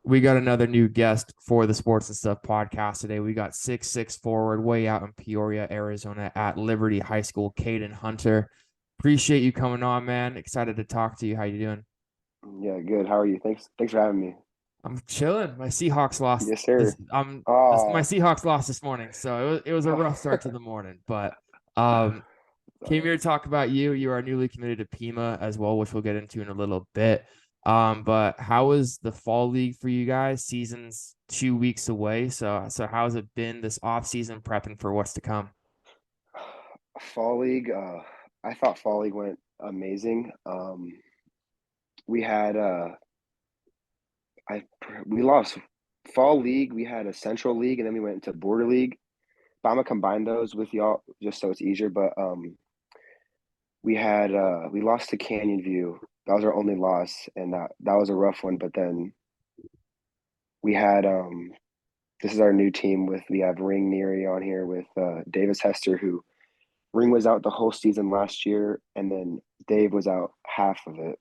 We got another new guest for the Sports and Stuff podcast today. We got 6'6" forward way out in Peoria, Arizona at Liberty High School, Caden Hunter. Appreciate you coming on, man. Excited to talk to you. How you doing? Yeah, good. How are you? Thanks for having me. I'm chilling. My Seahawks lost Yes, sir. my Oh, Seahawks lost this morning, so it was a rough start to the morning. But um came here to talk about you. You are newly committed to Pima as well, which we'll get into in a little bit. But how was the fall league for you guys? Season's 2 weeks away. So how's it been this off season prepping for what's to come? fall league. I thought fall league went amazing. We had I we lost fall league. We had a central league, and then we went into border league. But I'm gonna combine those with y'all just so it's easier. But we lost to Canyon View. That was our only loss, and that was a rough one. But then we had this is our new team with we have Ring Neary on here with Davis Hester, who Ring was out the whole season last year, and then Dave was out half of it.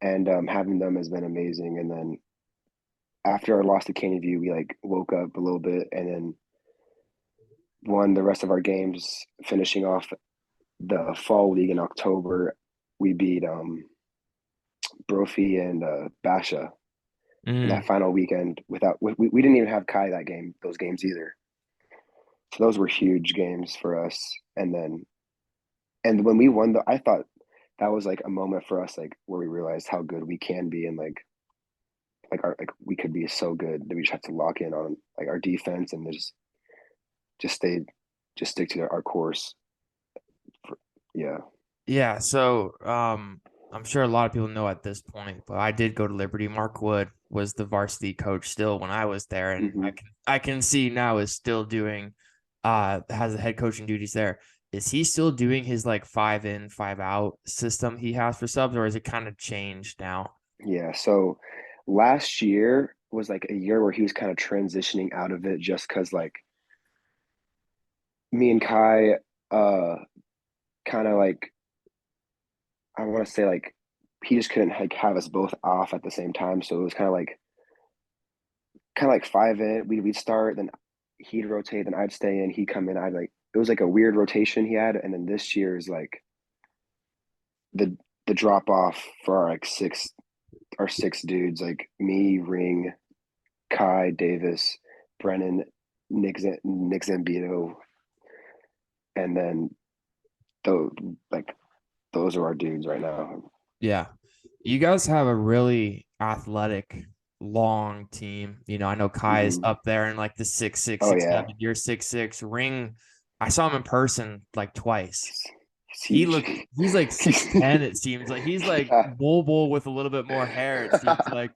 And having them has been amazing. And then after our loss to Canyon View, we like woke up a little bit and then won the rest of our games, finishing off the fall league in October. We beat Brophy and Basha in that Mm, final weekend. We didn't even have Kai those games either. So those were huge games for us. And when we won, I thought that was like a moment for us, like where we realized how good we can be, and like we could be so good that we just have to lock in on like our defense and just stay just stick to our course. For, yeah. yeah. So I'm sure a lot of people know at this point, but I did go to Liberty. Mark Wood was the varsity coach still when I was there, and hmm I can see now is still doing has the head coaching duties there. Is he still doing his like 5 in, 5 out system he has for subs, or is it kind of changed now? Yeah. So last year was like a year where he was kind of transitioning out of it just because like me and Kai uh kind of like I want to say like he just couldn't like have us both off at the same time. So it was kind of like 5 in. We'd start, then he'd rotate, then I'd stay in, he'd come in. I'd like it was like a weird rotation he had, and then this year is like the the drop off for our six dudes like me, Ring, Kai, Davis, Brennan, Nick Zambito, and then those like those are our dudes right now. Yeah. You guys have a really athletic, long team. I know Kai is hmm up there in like the 6'6", Oh six yeah, seven. You're 6'6". Ring, I saw him in person like twice. he's He huge. look he's like he's 6'10", it seems like he's like bull with a little bit more hair, it seems like.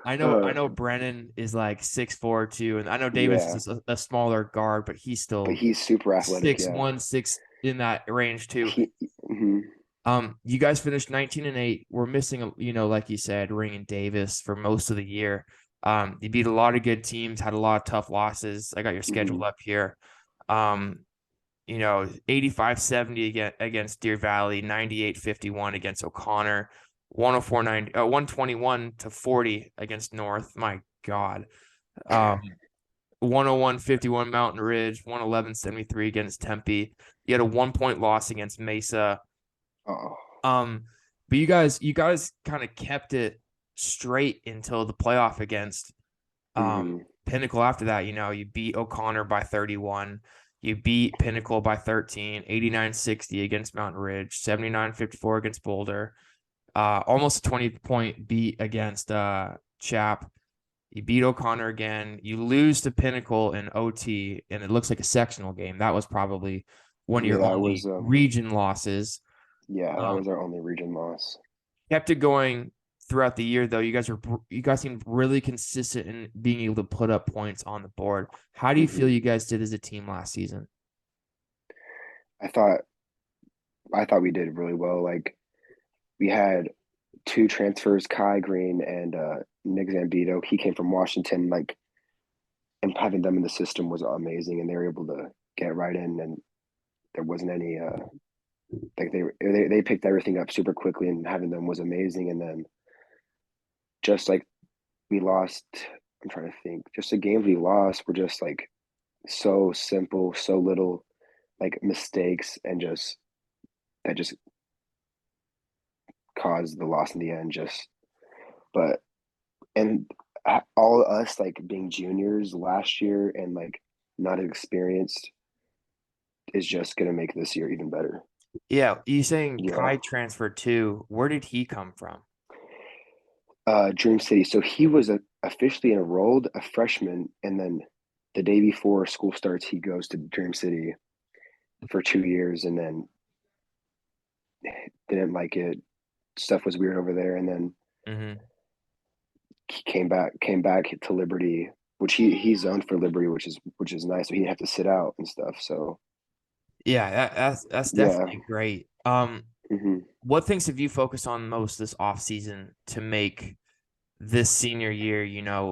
I know Brennan is like 6'4" too, and I know Davis yeah, is a smaller guard, but he's but still he's super athletic. six Yeah, one, six in that range too. he. mhm. You guys finished 19-8. We're missing, like you said, Ring and Davis for most of the year. You beat a lot of good teams, had a lot of tough losses. I got your schedule hmm up here. Um, 85-70 against Deer Valley, 98-51 against O'Connor, 121-40 against North. My God. Um, 101-51 Mountain Ridge, 111-73 against Tempe. You had a 1 point loss against Mesa. Oh. Um, but you guys kind of kept it straight until the playoff against hmm Pinnacle. After that, you beat O'Connor by 31. You beat Pinnacle by 13, 89-60 against Mountain Ridge, 79-54 against Boulder. Almost a 20-point beat against Chap. You beat O'Connor again. You lose to Pinnacle in OT, and it looks like a sectional game. That was probably one of Yeah, your that was only region losses. yeah, that Um, was our only region loss. Kept it going throughout the year though. You guys seemed really consistent in being able to put up points on the board. How do you feel hmm you guys did as a team last season? I thought I thought we did really well. Like we had two transfers, Kai Green and Nick Zambito. He came from Washington. Like and having them in the system was amazing, and they were able to get right in, and there wasn't any like they picked everything up super quickly, and having them was amazing. And then just like we lost. I'm trying to think. Just the games we lost were just like so simple, so little like mistakes, and just that just caused the loss in the end. Just but and all of us like being juniors last year and like not experienced is just gonna make this year even better. Yeah, you saying Yeah. Kai transferred too. Where did he come from? Dream City. So he was officially enrolled a freshman, and then the day before school starts, he goes to Dream City for 2 years, and then didn't like it. Stuff was weird over there, and then Hmm. he came back to Liberty, which he zoned for Liberty, which is nice. So he didn't have to sit out and stuff. So Yeah, that's yeah. definitely great. Hmm. What things have you focused on most this off season to make this senior year,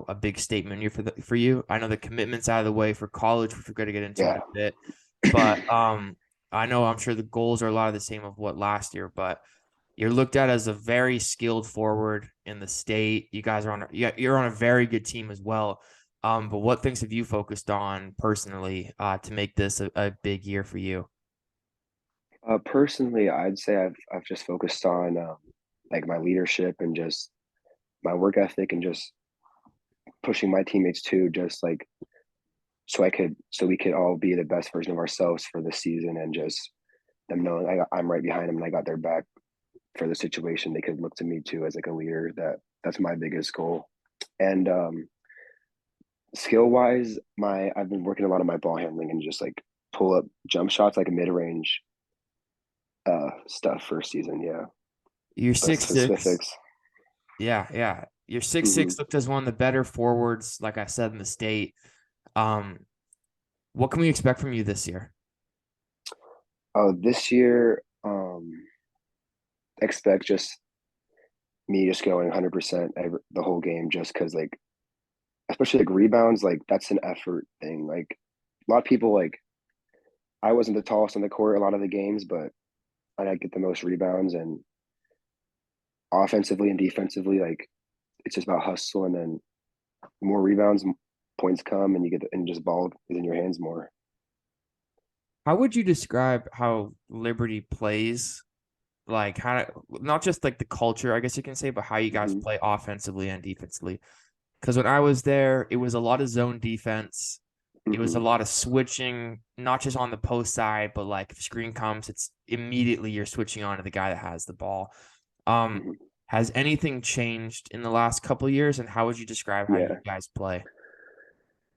a big statement year for you? I know the commitment's out of the way for college, which we're going to get into in Yeah. a bit, but I know I'm sure the goals are a lot of the same of what last year, but you're looked at as a very skilled forward in the state. You guys are you're on a very good team as well. But what things have you focused on personally to make this a big year for you? Personally, I'd say I've just focused on like my leadership and just my work ethic and just pushing my teammates too, just like so we could all be the best version of ourselves for the season, and just them knowing I'm right behind them and I got their back for the situation. They could look to me too as like a leader. That's my biggest goal. And skill wise, my I've been working a lot on my ball handling and just like pull up jump shots, like mid range stuff for season. Yeah, You're but 6'6". specifics. Yeah, yeah. You're 6'6", Hmm. looked as one of the better forwards, like I said, in the state. Um, what can we expect from you this year? This year, expect just me just going 100% the whole game, just because like especially like rebounds, like that's an effort thing. Like a lot of people like I wasn't the tallest on the court a lot of the games, but I get the most rebounds, and offensively and defensively, like it's just about hustle, and then more rebounds, points come, and you get and just ball is in your hands more. How would you describe how Liberty plays? Like how not just like the culture, I guess you can say, but how you guys Hmm. play offensively and defensively. Because when I was there, it was a lot of zone defense. It was a Hmm. lot of switching, not just on the post side, but like if screen comes, it's immediately you're switching on to the guy that has the ball. Um, Hmm. has anything changed in the last couple of years, and how would you describe how you Yeah. guys play?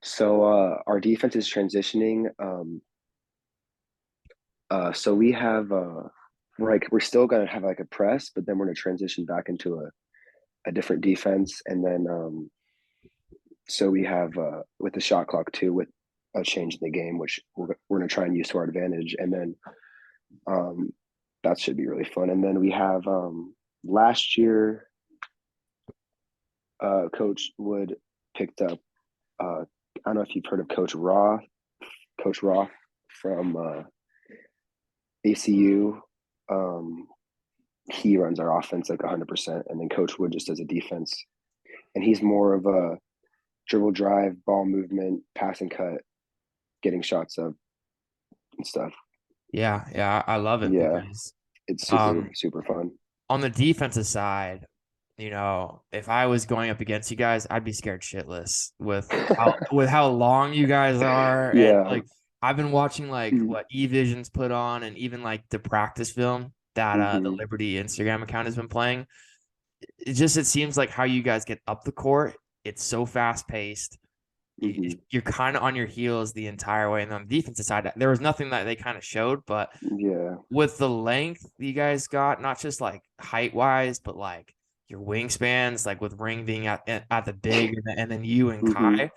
So our defense is transitioning. So we have we're still gonna have like a press, but then we're gonna transition back into a different defense, and then so we have with the shot clock too, with a change in the game, which we're gonna try and use to our advantage, and then um, that should be really fun. And then we have last year, Coach Wood picked up. I don't know if you've heard of Coach Roth from ACU. Um, he runs our offense like 100%, and then Coach Wood just does a defense, and he's more of a dribble drive, ball movement, pass and cut, getting shots up and stuff. Yeah, yeah, I love it Yeah, because it's super um super fun. on the defensive side, if I was going up against you guys, I'd be scared shitless with how long you guys are. And Yeah. like I've been watching like Mm-hmm. what E-Vision's put on and even like the practice film that the Liberty Instagram account has been playing. It seems like how you guys get up the court, it's so fast paced. Mm-hmm. You're kind of on your heels the entire way. And on the defensive side, there was nothing that they kind of showed, but Yeah. with the length you guys got, not just like height wise, but like your wingspans, like with Ring being at the big, and then you and Mm-hmm. Kai,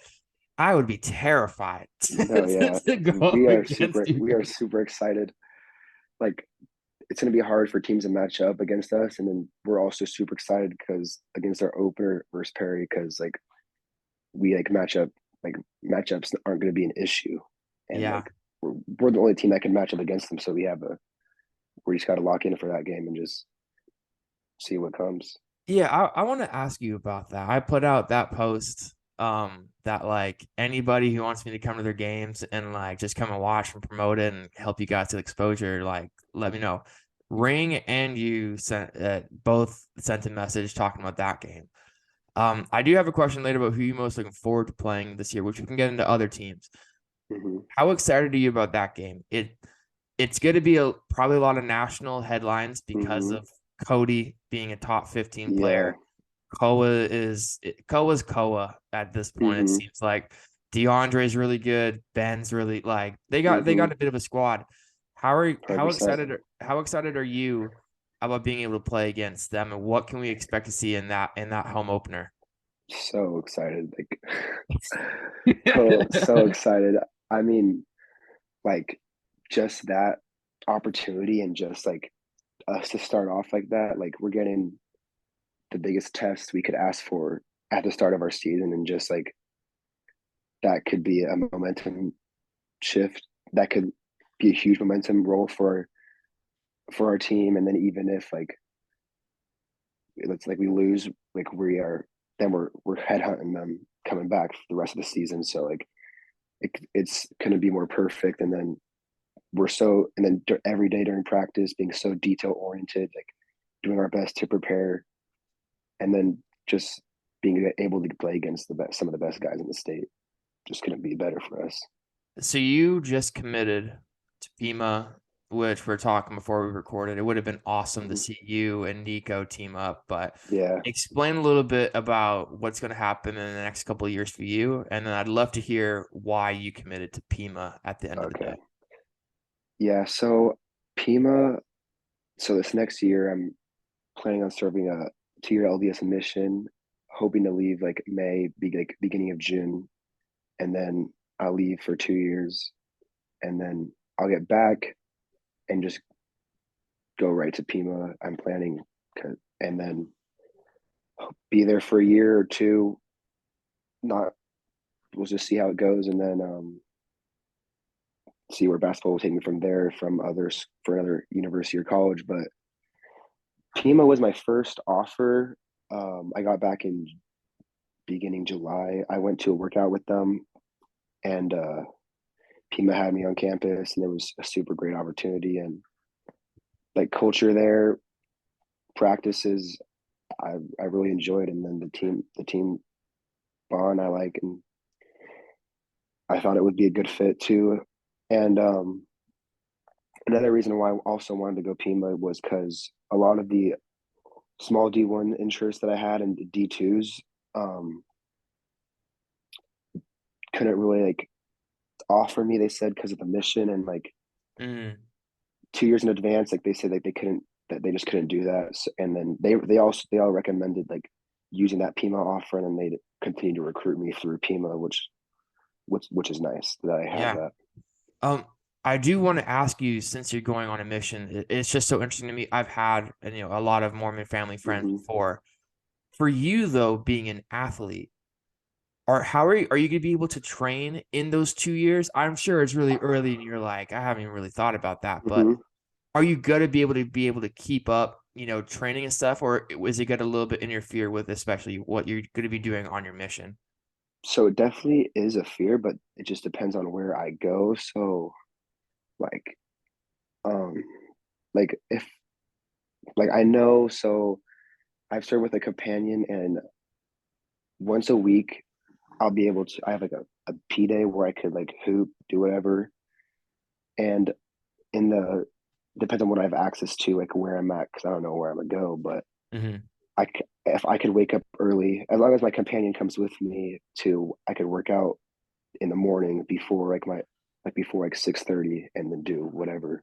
I would be terrified No, yeah. to go up against you We are guys. super excited. Like it's gonna be hard for teams to match up against us, and then we're also super excited because against our opener versus Perry, because like we like like matchups aren't gonna be an issue, and Yeah. like we're the only team that can match up against them, so we just got to lock in for that game and just see what comes. Yeah, I want to ask you about that. I put out that post that like anybody who wants me to come to their games and like just come and watch and promote it and help you guys to exposure, like let me know. Ring and you sent both sent a message talking about that game. I do have a question later about who you most looking forward to playing this year, which we can get into other teams. Hmm. How excited are you about that game? It's going to be probably a lot of national headlines because Hmm. of Cody being a top 15 Yeah. player. Koa's Koa at this point. It Hmm. seems like DeAndre's really good. Ben's really like they got Hmm. a bit of a squad. How 100%. excited are you about being able to play against them, and what can we expect to see in that home opener? So excited. Like, so excited. I mean, like, just that opportunity and just like us to start off like that, like we're getting the biggest test we could ask for at the start of our season, and just like that could be a momentum shift. That could be a huge momentum role for our team. And then even if like it's like we lose, like we are, then we're headhunting them coming back for the rest of the season. So like it's going to be more perfect. And then every day during practice being so detail oriented, like doing our best to prepare, and then just being able to play against some of the best guys in the state just couldn't be better for us. So you just committed to Pima, which we're talking before we recorded. It would have been awesome to Mhm. see you and Nico team up, but Yeah. explain a little bit about what's going to happen in the next couple of years for you, and then I'd love to hear why you committed to Pima at the end of the Okay. day. Yeah. So Pima. So this next year, I'm planning on serving a 2-year LDS mission, hoping to leave like like beginning of June, and then I'll leave for 2 years, and then I'll get back and just go right to Pima. I'm planning, and then be there for a year or two. Not, we'll just see how it goes, and then see where basketball will take me from there, from others for another university or college. But Pima was my first offer. I got back in beginning July. I went to a workout with them, and Pima had me on campus, and it was a super great opportunity. And like culture there, practices, I really enjoyed. And then the team bond I like, and I thought it would be a good fit too. And another reason why I also wanted to go Pima was because a lot of the small D1 interests that I had in D2s um, couldn't really like offer me. They said because of the mission, and like Mm, 2 years in advance, like they said like they couldn't, that they just couldn't do that. So, and then they all recommended like using that Pima offer, and then they continued to recruit me through Pima, which is nice that I have yeah. that. Um, I do want to ask you, since you're going on a mission, it's just so interesting to me. I've had, a lot of Mormon family friends Hmm. before. For you though, being an athlete, how are you going to be able to train in those 2 years? I'm sure it's really early and you're like, I haven't even really thought about that, but Hmm. are you going to be able to keep up, training and stuff, or is it going to a little bit interfere with especially what you're going to be doing on your mission? So it definitely is a fear, but it just depends on where I go. So like um like if like I know, so I've served with a companion, and once a week I'll be able to, I have like a P day where I could like hoop, do whatever. And in the, depends on what I have access to, like where I'm at, because I don't know where I'm gonna go. But Hmm. if I could wake up early, as long as my companion comes with me too, I could work out in the morning before before like 6:30, and then do whatever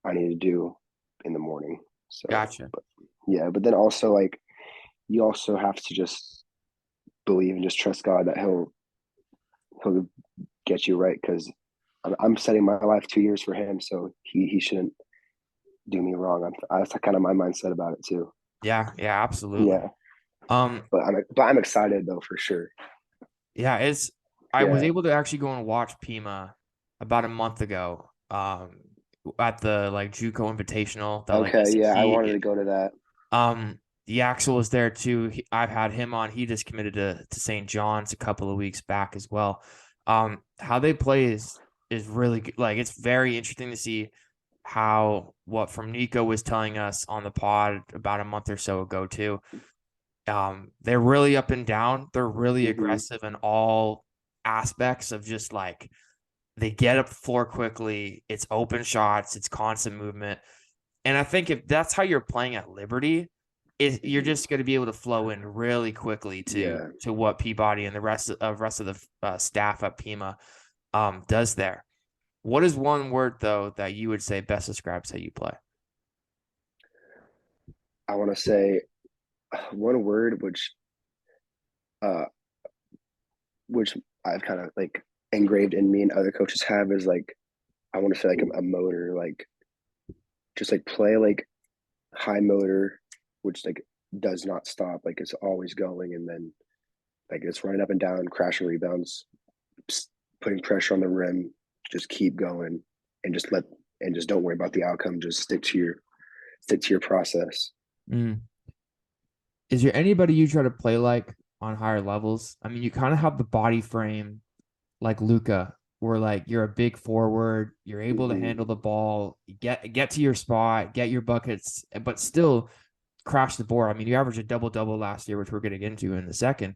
I need to do in the morning. So, Gotcha. but yeah, but then also like you also have to just believe and just trust God that he'll get you right, because I'm setting my life 2 years for him, so he shouldn't do me wrong. That's kind of my mindset about it too. Yeah, yeah, absolutely. Yeah, Um, but I'm excited though for sure. yeah, I was Yeah. able to actually go and watch Pima about a month ago, at the like JUCO Invitational that like Okay. Yeah, I wanted ECC. to go to that. The Axel is there too. I've had him on. He just committed to St. John's a couple of weeks back as well. How they play is really good. Like it's very interesting to see how what from Nico was telling us on the pod about a month or so ago too. They're really up and down. They're really Hmm. aggressive in all aspects of just like they get up the floor quickly. It's open shots. It's constant movement. And I think if that's how you're playing at Liberty, you're Hmm. just going to be able to flow in really quickly Yeah. to what Peabody and the rest of the staff at Pima does there. What is one word though that you would say best describes how you play? I want to say one word uh which I've kind of like engraved in me and other coaches have is like I want to say like a motor, like just like play like high motor, which like does not stop, like it's always going, and then like it's running up and down, crashing rebounds, putting pressure on the rim, just keep going, and just don't worry about the outcome. Just stick to your process. Mm. Is there anybody you try to play like on higher levels? I mean, you kind of have the body frame like Luca, where like you're a big forward, you're able to Hmm. handle the ball, get to your spot, get your buckets, but still crash the board. I mean, you averaged a double double last year, which we're getting into in a second.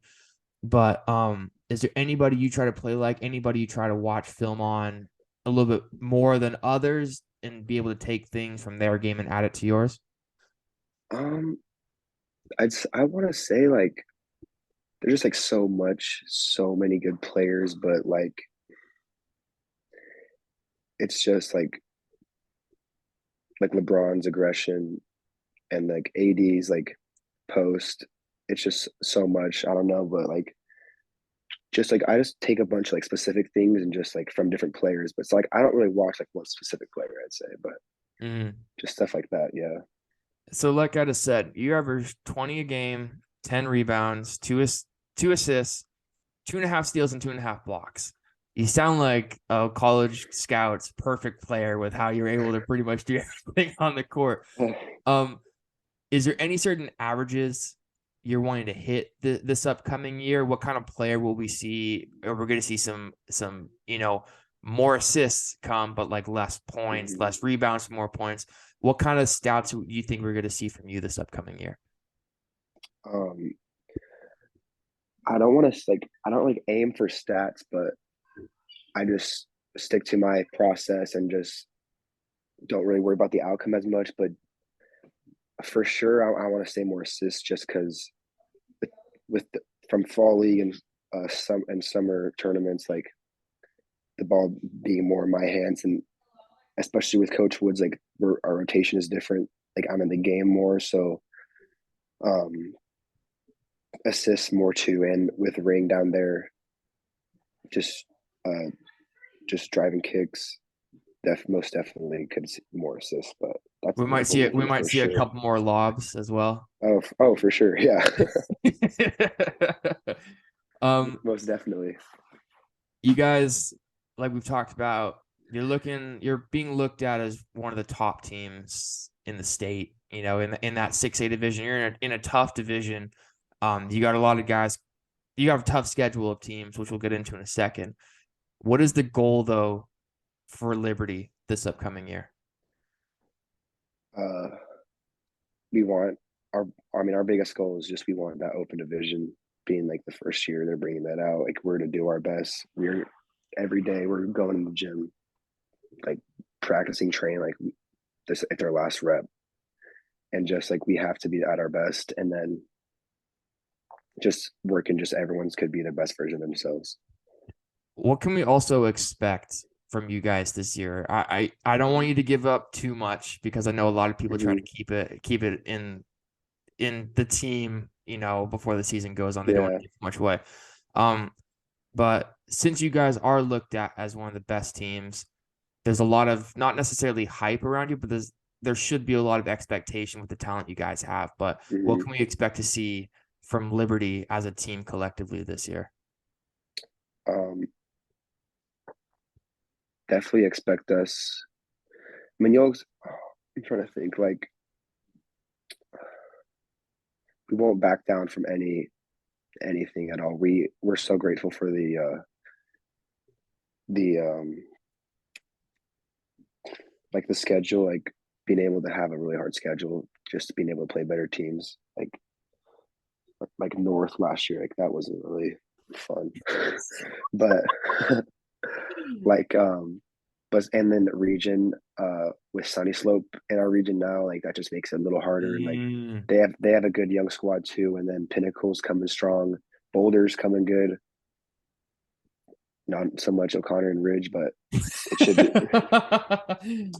But is there anybody you try to play like, anybody you try to watch film on a little bit more than others and be able to take things from their game and add it to yours? Um, I want to say like there's just like so many good players, but like it's just like LeBron's aggression and like AD's like post. It's just so much. I don't know, but like just like I just take a bunch of like specific things and just like from different players. But it's like I don't really watch like one specific player, I'd say, but Mm. just stuff like that. Yeah. So, like I just said, you average 20 a game, 10 rebounds, two assists, 2.5 steals, and 2.5 blocks. You sound like a college scout's perfect player with how you're able to pretty much do everything on the court. Um, is there any certain averages you're wanting to hit this upcoming year? What kind of player will we see? Or we're going to see some more assists come, but like less points, Hmm. less rebounds, more points. What kind of stats do you think we're going to see from you this upcoming year? Um, I don't want to like I don't like aim for stats, but I just stick to my process and just don't really worry about the outcome as much. But for sure, I want to say more assists just because with from fall league and some and summer tournaments, like the ball being more in my hands, and especially with Coach Woods, like our rotation is different. Like I'm in the game more, so um, assists more too. And with Ring down there, just uh, just driving kicks, most definitely could see more assists. But that's We the might see it. only We thing might for see a sure. couple more lobs as well. Oh, for sure, yeah, um, most definitely. you guys, like we've talked about, you're being looked at as one of the top teams in the state. In that 6A division, you're in a tough division. You got a lot of guys. You have a tough schedule of teams, which we'll get into in a second. What is the goal though for Liberty this upcoming year? Uh, we want our I mean our biggest goal is just we want that open division being like the first year they're bringing that out. Like we're to do our best. We're every day we're going in the gym, like practicing, training like this at their last rep, and just like we have to be at our best, and then just working. Just everyone's could be the best version of themselves. What can we also expect from you guys this year? I don't want you to give up too much because I know a lot of people try to Mm-hmm. keep it in the team, before the season goes on. They don't want Yeah. to give too much away. Um, but since you guys are looked at as one of the best teams, there's a lot of not necessarily hype around you, but there should be a lot of expectation with the talent you guys have. But what Mm-hmm. can we expect to see from Liberty as a team collectively this year? Um, definitely expect us. I mean, I'm trying to think like we won't back down from anything at all. We're so grateful for the like the schedule, like being able to have a really hard schedule, just being able to play better teams, like North last year, like that wasn't really fun. But like but and then the region with Sunny Slope in our region now, like that just makes it a little harder. And like Mm. they have a good young squad too, and then Pinnacle's coming strong, Boulder's coming good. Not so much O'Connor and Ridge, but it should be.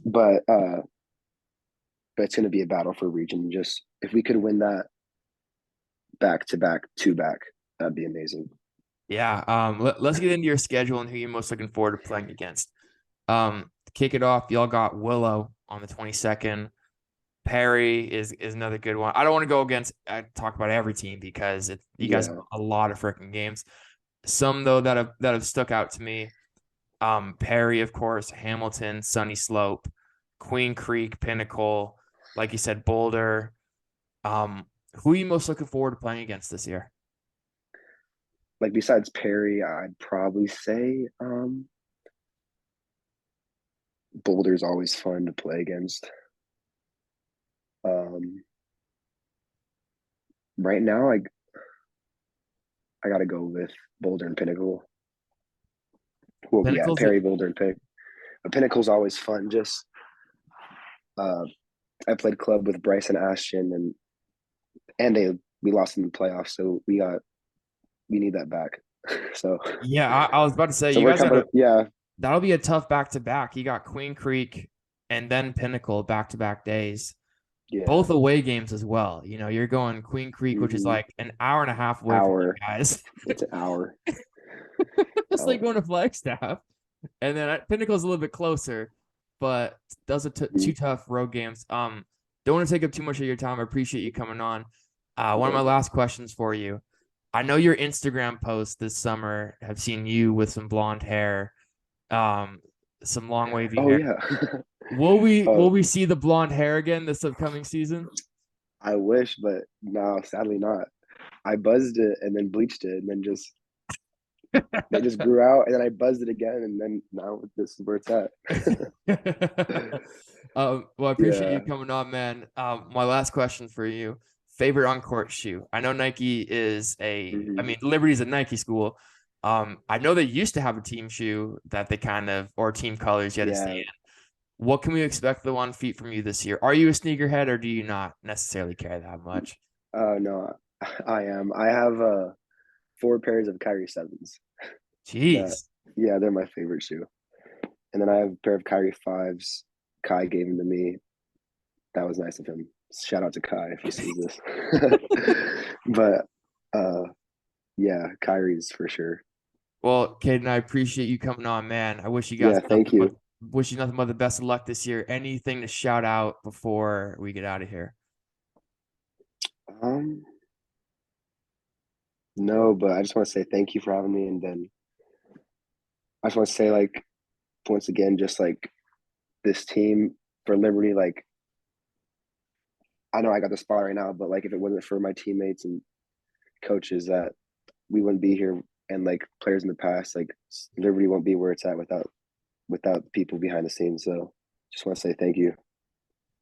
But but it's going to be a battle for region. Just if we could win that back to back, two back, that'd be amazing. Yeah. Let's get into your schedule and who you're most looking forward to playing against. To kick it off, y'all got Willow on the 22nd. Perry is another good one. I don't want to go against talk about every team because you guys have Yeah, a lot of freaking games. Some though that have stuck out to me. Perry, of course, Hamilton, Sunny Slope, Queen Creek, Pinnacle, like you said, Boulder. Who are you most looking forward to playing against this year? like besides Perry, I'd probably say Boulder's always fun to play against. Um, right now, I got to go with Boulder and Pinnacle. Well, yeah, Pinnacle's Perry, Boulder, and But Pinnacle's always fun. Just uh, I played club with Bryce and Ashton, and we lost in the playoffs, so we need that back. So yeah. I was about to say so you we're guys got coming. a Yeah, that'll be a tough back to back. You got Queen Creek and then Pinnacle back to back days. yeah. Both away games as well. You know, you're going Queen Creek, which is Mm-hmm. like an hour and a half away from you Hour. guys. It's an hour. It's like Oh, going to Flagstaff. And then Pinnacle's a little bit closer, but those are mm, two tough road games. Don't want to take up too much of your time. I appreciate you coming on. One of my okay. last questions for you. I know your Instagram posts this summer have seen you with some blonde hair, um, some long wavy Oh hair. yeah. Will Oh, we see the blonde hair again this upcoming season? I wish, but no, sadly not. I buzzed it and then bleached it, and then just they just grew out, and then I buzzed it again, and then now this is where it's at. Well, I appreciate you Yeah. coming on, man. My last question for you: favorite on court shoe? I know Nike is I Hmm. mean, Liberty's a Nike school. I know they used to have a team shoe that they kind of or team colors you had to stay Yeah. in. What can we expect the 1 feet from you this year? Are you a sneakerhead or do you not necessarily care that much? No, I am. I have four pairs of Kyrie sevens. That Jeez. yeah, they're my favorite shoe. And then I have a pair of Kyrie fives. Kai gave them to me. That was nice of him. Shout out to Kai if he sees this. But uh yeah, Kyrie's for sure. Well, Caden, I appreciate you coming on, man. I wish you guys Yeah, thank you. nothing but the best of luck this year. Anything to shout out before we get out of here? Um no, but I just want to say thank you for having me, and then I just want to say like once again, just like this team for Liberty, like I know I got the spot right now, but like if it wasn't for my teammates and coaches, that we wouldn't be here, and like players in the past, like Liberty won't be where it's at without people behind the scenes. So just want to say thank you.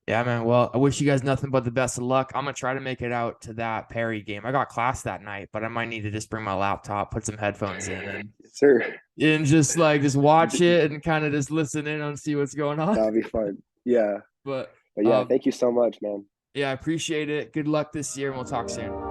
Yeah, man. Well, I wish you guys nothing but the best of luck. I'm gonna try to make it out to that Perry game. I got class that night, but I might need to just bring my laptop, put some headphones in, Sir, and just watch it and kind of just listen in and see what's going on. that'll be fun. Yeah. But But yeah, thank you so much, man. yeah, I appreciate it. Good luck this year, and we'll talk soon.